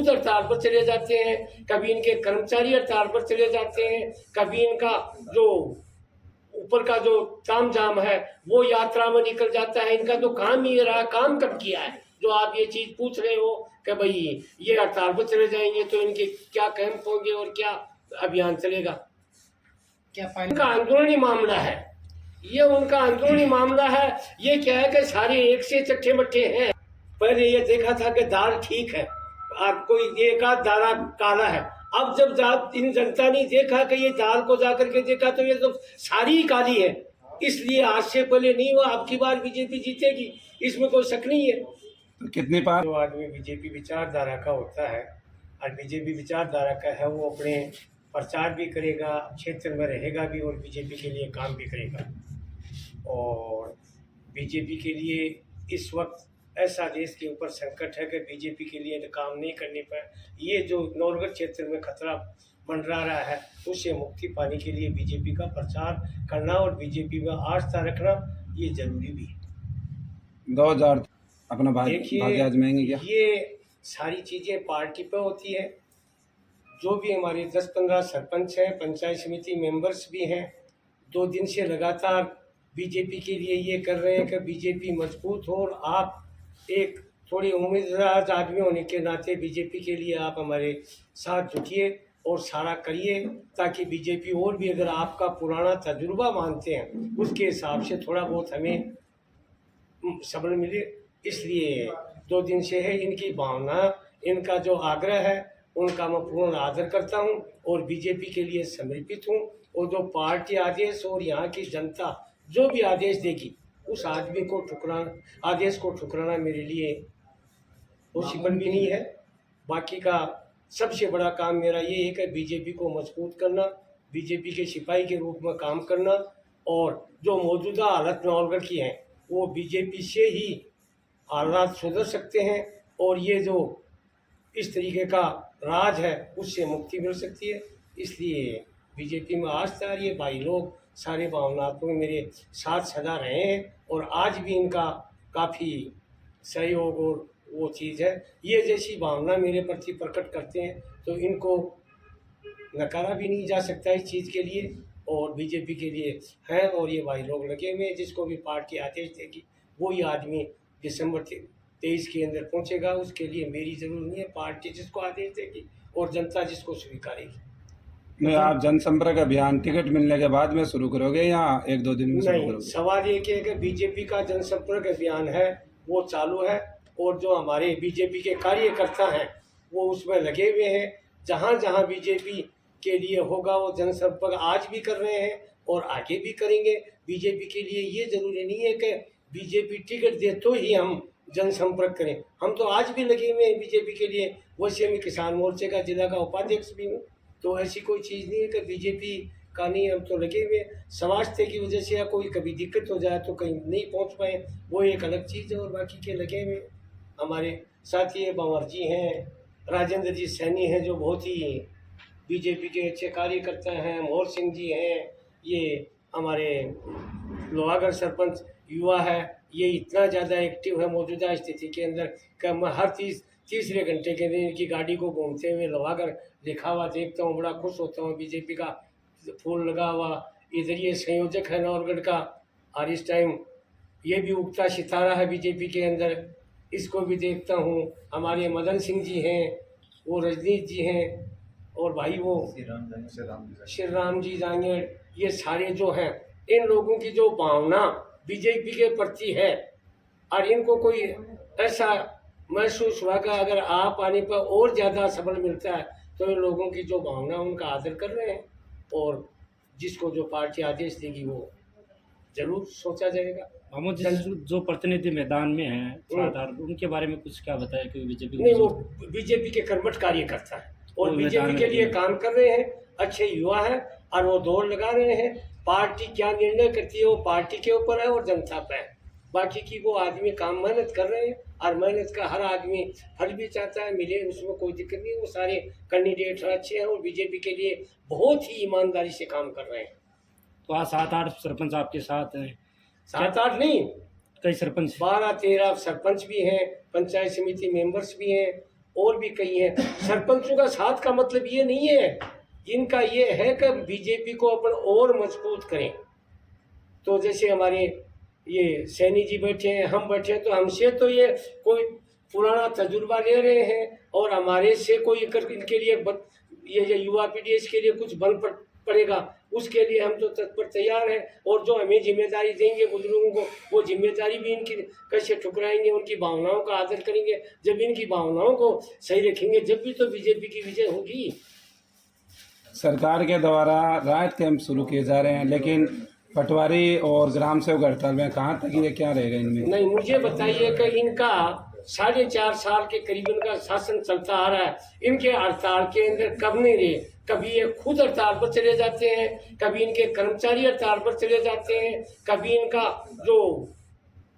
खुद हड़ताल पर चले जाते हैं, कभी इनके कर्मचारी हड़ताल पर चले जाते हैं, कभी इनका जो ऊपर का जो तामझाम है वो यात्रा में निकल जाता है। इनका तो काम ही रहा, काम कब किया है जो आप ये चीज पूछ रहे हो कि भाई ये हड़ताल पर चले जाएंगे तो इनके क्या कैंप होंगे और क्या अभियान चलेगा। क्या इनका आंदोलनी मामला है, ये उनका आंदोलनी मामला है। ये क्या है कि सारे एक से चट्टे मट्टे हैं। पहले ये देखा था कि दाल ठीक है, आपको एक आध दाना काला है। अब जब इन जनता ने देखा कि ये दाल को जाकर के देखा तो ये तो सारी ही काली है। इसलिए आज से पहले नहीं हुआ, अब की बार बीजेपी जीतेगी, इसमें कोई शक नहीं है। तो कितनी बार जो आदमी बीजेपी विचारधारा का होता है और बीजेपी विचारधारा का है वो अपने प्रचार भी करेगा, क्षेत्र में रहेगा भी और बीजेपी के लिए काम भी करेगा। और बीजेपी के लिए इस वक्त ऐसा देश के ऊपर संकट है कि बीजेपी के लिए काम नहीं करने पर ये जो नौलगढ़ क्षेत्र में खतरा मंडरा रहा है उससे मुक्ति पाने के लिए बीजेपी का प्रचार करना और बीजेपी में आस्था रखना ये जरूरी भी है। 2000 अपना भाग्य आजमाएंगे क्या? ये सारी चीज़ें पार्टी पे होती है। जो भी हमारे 10-15 सरपंच हैं, पंचायत समिति मेंबर्स भी हैं, 2 दिन से लगातार बीजेपी के लिए ये कर रहे हैं कि बीजेपी मजबूत हो। और आप एक थोड़ी उम्मीदवार आदमी होने के नाते बीजेपी के लिए आप हमारे साथ जुटिए और सारा करिए ताकि बीजेपी और भी अगर आपका पुराना तजुर्बा मानते हैं उसके हिसाब से थोड़ा बहुत हमें सबल मिले। इसलिए 2 दिन से है इनकी भावना, इनका जो आग्रह है उनका मैं पूर्ण आदर करता हूं और बीजेपी के लिए समर्पित हूं। और जो पार्टी आदेश और यहाँ की जनता जो भी आदेश देगी उस आदमी को ठुकराना, आदेश को ठुकराना मेरे लिए पॉसिबल भी नहीं है। बाकी का सबसे बड़ा काम मेरा ये है कि बीजेपी को मजबूत करना, बीजेपी के सिपाही के रूप में काम करना। और जो मौजूदा हालत नौलगढ़ की है वो बीजेपी से ही हालात सुधर सकते हैं और ये जो इस तरीके का राज है उससे मुक्ति मिल सकती है। इसलिए बीजेपी में आस्था आ रही है। भाई लोग सारे भावनात्मक मेरे साथ सदा रहे हैं और आज भी इनका काफ़ी सहयोग और वो चीज़ है। ये जैसी भावना मेरे प्रति प्रकट करते हैं तो इनको नकारा भी नहीं जा सकता इस चीज़ के लिए और बीजेपी के लिए हैं। और ये भाई लोग लगे हुए हैं, जिसको भी पार्टी आदेश देगी वही आदमी दिसंबर 23 के अंदर पहुंचेगा। उसके लिए मेरी जरूरत नहीं है, पार्टी जिसको आदेश देगी और जनता जिसको स्वीकारेगी। नहीं, आप जनसंपर्क अभियान टिकट मिलने के बाद में शुरू करोगे या 1-2 दिन में शुरू नहीं, करोगे? सवाल ये कि बीजेपी का जनसंपर्क अभियान है वो चालू है और जो हमारे बीजेपी के कार्यकर्ता हैं वो उसमें लगे हुए हैं। जहाँ जहाँ बीजेपी के लिए होगा वो जनसंपर्क आज भी कर रहे हैं और आगे भी करेंगे। बीजेपी के लिए ये जरूरी नहीं है कि बीजेपी टिकट दे तो ही हम जनसंपर्क करें, हम तो आज भी लगे हुए हैं बीजेपी के लिए। वैसे मैं किसान मोर्चे का जिला का उपाध्यक्ष भी हूँ, तो ऐसी कोई चीज़ नहीं है कि बीजेपी का नहीं, हम तो लगे हुए। स्वास्थ्य की वजह से या कोई कभी दिक्कत हो जाए तो कहीं नहीं पहुँच पाए वो एक अलग चीज़ है और बाकी के लगे हुए। हमारे साथी बावर जी हैं, राजेंद्र जी सैनी हैं जो बहुत ही बीजेपी के अच्छे कार्यकर्ता हैं, मोहर सिंह जी हैं, ये हमारे लोहागढ़ सरपंच युवा है, ये इतना ज़्यादा एक्टिव है मौजूदा स्थिति के अंदर कि मैं हर तीसरे घंटे के दिन इनकी गाड़ी को घूमते हुए लोहागढ़ लिखा हुआ देखता हूँ, बड़ा खुश होता हूँ। बीजेपी का फूल लगा हुआ, इधर ये संयोजक है नौलगढ़ का और इस टाइम ये भी उगता सितारा है बीजेपी के अंदर, इसको भी देखता हूँ। हमारे मदन सिंह जी हैं, वो रजनीश जी हैं और भाई वो श्री राम जी जांगेड़, ये सारे जो हैं इन लोगों की जो भावना बीजेपी के प्रति है और इनको कोई ऐसा महसूस हुआ कि अगर आप आने पर और ज़्यादा सबल मिलता है तो इन लोगों की जो भावना उनका आदर कर रहे हैं और जिसको जो पार्टी आदेश देगी वो जरूर सोचा जाएगा। हम जो प्रतिनिधि मैदान में हैं साधारण, उनके बारे में कुछ क्या बताया कि बीजेपी नहीं, वो बीजेपी के कर्मठ कार्यकर्ता है और बीजेपी के लिए काम कर रहे हैं, अच्छे युवा हैं और वो दौड़ लगा रहे हैं। पार्टी क्या निर्णय करती है वो पार्टी के ऊपर है और जनता पे है। बाकी की वो आदमी काम मेहनत कर रहे हैं और मेहनत का हर आदमी फल भी चाहता है मिले, उसमें कोई दिक्कत नहीं। वो सारे कैंडिडेट अच्छे हैं और बीजेपी के लिए बहुत ही ईमानदारी से काम कर रहे हैं। तो आज 7-8 सरपंच आपके साथ हैं? 7-8 नहीं, कई सरपंच, 12-13 सरपंच भी हैं, पंचायत समिति मेंबर्स भी हैं और भी कई हैं। सरपंचों का साथ का मतलब ये नहीं है, इनका ये है कि बीजेपी को अपन और मजबूत करें। तो जैसे हमारे ये सैनी जी बैठे हैं, हम बैठे हैं, तो हमसे तो ये कोई पुराना तजुर्बा ले रहे हैं और हमारे से कोई इनके लिए ये युवा पीढ़ी इसके लिए कुछ बन पड़ेगा, उसके लिए हम तो तत्पर तैयार हैं। और जो हमें जिम्मेदारी देंगे बुजुर्गों को, वो जिम्मेदारी भी इनकी कैसे ठुकराएंगे, उनकी भावनाओं का आदर करेंगे। जब इनकी भावनाओं को सही रखेंगे जब भी तो बीजेपी की विजय होगी। सरकार के द्वारा राहत कैंप शुरू किए जा रहे हैं, लेकिन पटवारी और ग्राम सेवक हड़ताल में कहाँ तक ये क्या रहेगा इनमें? नहीं, मुझे बताइए कि इनका 4.5 साल के करीब इनका शासन चलता आ रहा है, इनके हड़ताल के अंदर कब नहीं रहे। कभी ये खुद हड़ताल पर चले जाते हैं, कभी इनके कर्मचारी हड़ताल पर चले जाते हैं, कभी इनका जो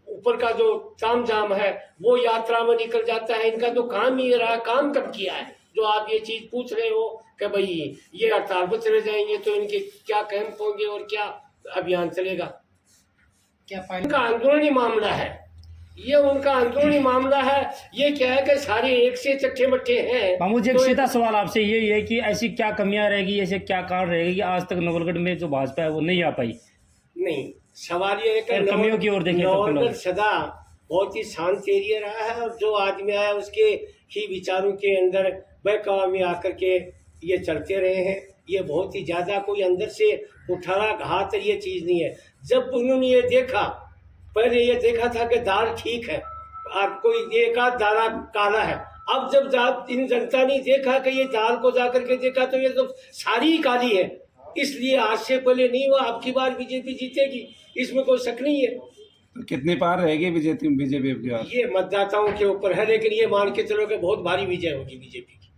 ऊपर का जो तामझाम है वो यात्रा में निकल जाता है। इनका तो काम ही रहा, काम कब किया है जो आप ये चीज पूछ रहे हो कि भाई ये हड़ताल पर चले जाएंगे तो इनके क्या कैंप होंगे और क्या अभियान चलेगा। उनका आंदोलनी मामला है, ये उनका अंदरूनी मामला है। ये क्या है कि सारे एक से चट्टे मट्टे हैं। मुझे एक तो सीधा सवाल आपसे ये है कि ऐसी क्या कमियां रहेगी, ऐसे क्या कारण रहेगी कि आज तक नवलगढ़ में जो भाजपा है वो नहीं आ पाई? नहीं, सवाल ये है कि कमियों की ओर देखें तो नवलगढ़ सदा बहुत ही शांत एरिया रहा है और जो आदमी आया उसके ही विचारों के अंदर बहकावा में आकर के ये चलते रहे हैं। ये बहुत ही ज्यादा कोई अंदर से उठाना घात ये चीज नहीं है। जब उन्होंने ये देखा, पहले ये देखा था कि दाल ठीक है, अब कोई एक आध दाना काला है। अब जब इन जनता ने देखा कि ये दाल को जाकर के देखा तो ये तो सारी ही काली है, इसलिए आज से पहले नहीं हुआ, अब की बार बीजेपी जीतेगी, इसमें कोई शक नहीं है। तो कितनी पार रहेगी बीजेपी अब की बार? ये मतदाताओं के ऊपर है, लेकिन ये मान के चलो कि बहुत भारी विजय होगी बीजेपी की।